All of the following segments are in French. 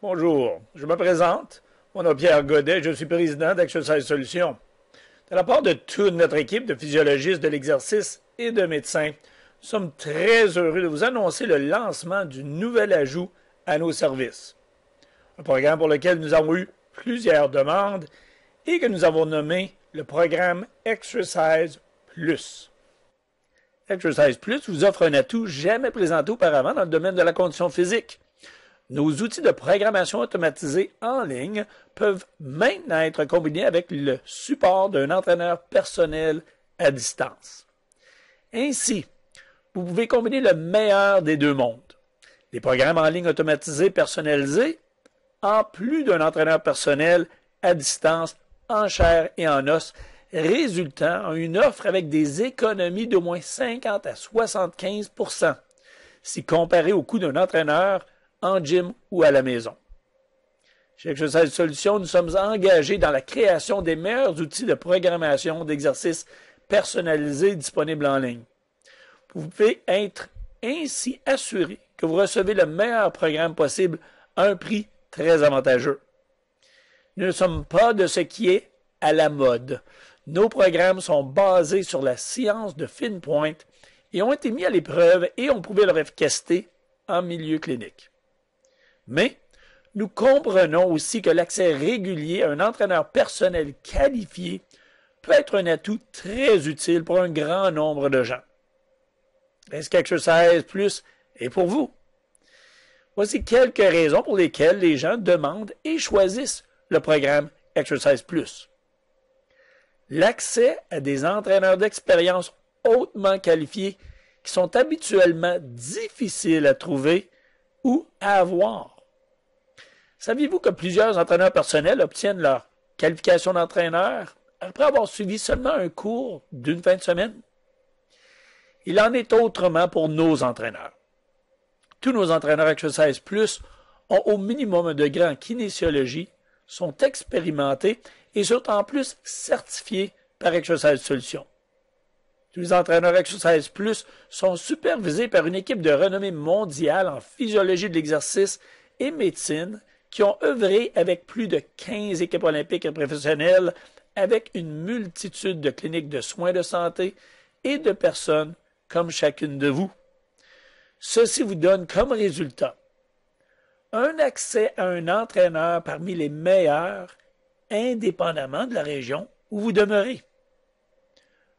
Bonjour, je me présente. Mon nom est Pierre Godet, je suis président d'Exercise Solutions. De la part de toute notre équipe de physiologistes de l'exercice et de médecins, nous sommes très heureux de vous annoncer le lancement du nouvel ajout à nos services. Un programme pour lequel nous avons eu plusieurs demandes et que nous avons nommé le programme Exercise Plus. Exercise Plus vous offre un atout jamais présenté auparavant dans le domaine de la condition physique. Nos outils de programmation automatisée en ligne peuvent maintenant être combinés avec le support d'un entraîneur personnel à distance. Ainsi, vous pouvez combiner le meilleur des deux mondes. Les programmes en ligne automatisés personnalisés, en plus d'un entraîneur personnel à distance, en chair et en os, résultant en une offre avec des économies d'au moins 50 à 75 % si comparé au coût d'un entraîneur en gym ou à la maison. Chez Exercise Solutions, nous sommes engagés dans la création des meilleurs outils de programmation d'exercices personnalisés disponibles en ligne. Vous pouvez être ainsi assuré que vous recevez le meilleur programme possible à un prix très avantageux. Nous ne sommes pas de ce qui est à la mode. Nos programmes sont basés sur la science de fine pointe et ont été mis à l'épreuve et ont prouvé leur efficacité en milieu clinique. Mais nous comprenons aussi que l'accès régulier à un entraîneur personnel qualifié peut être un atout très utile pour un grand nombre de gens. Est-ce qu'Exercise Plus est pour vous? Voici quelques raisons pour lesquelles les gens demandent et choisissent le programme Exercise Plus. L'accès à des entraîneurs d'expérience hautement qualifiés qui sont habituellement difficiles à trouver ou à avoir. Saviez-vous que plusieurs entraîneurs personnels obtiennent leur qualification d'entraîneur après avoir suivi seulement un cours d'une fin de semaine? Il en est autrement pour nos entraîneurs. Tous nos entraîneurs Exercise Plus ont au minimum un degré en kinésiologie, sont expérimentés et sont en plus certifiés par Exercise Solutions. Tous les entraîneurs Exercise Plus sont supervisés par une équipe de renommée mondiale en physiologie de l'exercice et médecine qui ont œuvré avec plus de 15 équipes olympiques et professionnelles avec une multitude de cliniques de soins de santé et de personnes comme chacune de vous. Ceci vous donne comme résultat un accès à un entraîneur parmi les meilleurs, indépendamment de la région où vous demeurez.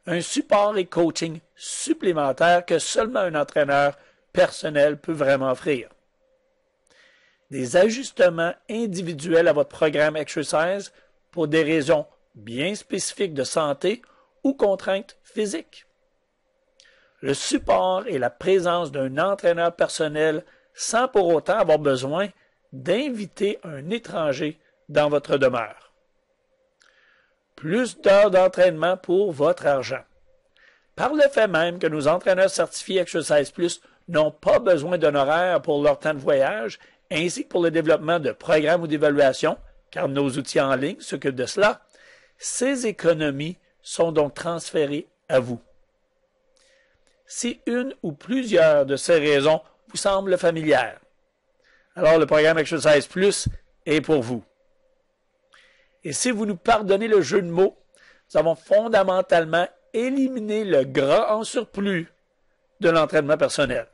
Un support et coaching supplémentaire que seulement un entraîneur personnel peut vraiment offrir. Des ajustements individuels à votre programme Exercise pour des raisons bien spécifiques de santé ou contraintes physiques. Le support et la présence d'un entraîneur personnel sans pour autant avoir besoin d'inviter un étranger dans votre demeure. Plus d'heures d'entraînement pour votre argent. Par le fait même que nos entraîneurs certifiés Exercise Plus n'ont pas besoin d'honoraires pour leur temps de voyage, ainsi que pour le développement de programmes ou d'évaluation, car nos outils en ligne s'occupent de cela, ces économies sont donc transférées à vous. Si une ou plusieurs de ces raisons vous semblent familières, alors le programme Exercise Plus est pour vous. Et si vous nous pardonnez le jeu de mots, nous avons fondamentalement éliminé le gras en surplus de l'entraînement personnel.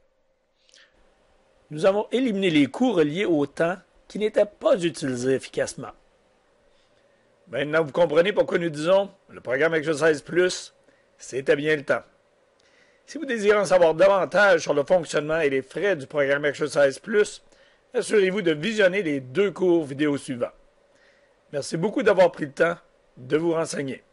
Nous avons éliminé les coûts reliés au temps qui n'étaient pas utilisés efficacement. Maintenant, vous comprenez pourquoi nous disons le programme Exercise Plus, c'était bien le temps. Si vous désirez en savoir davantage sur le fonctionnement et les frais du programme Exercise Plus, assurez-vous de visionner les 2 cours vidéo suivants. Merci beaucoup d'avoir pris le temps de vous renseigner.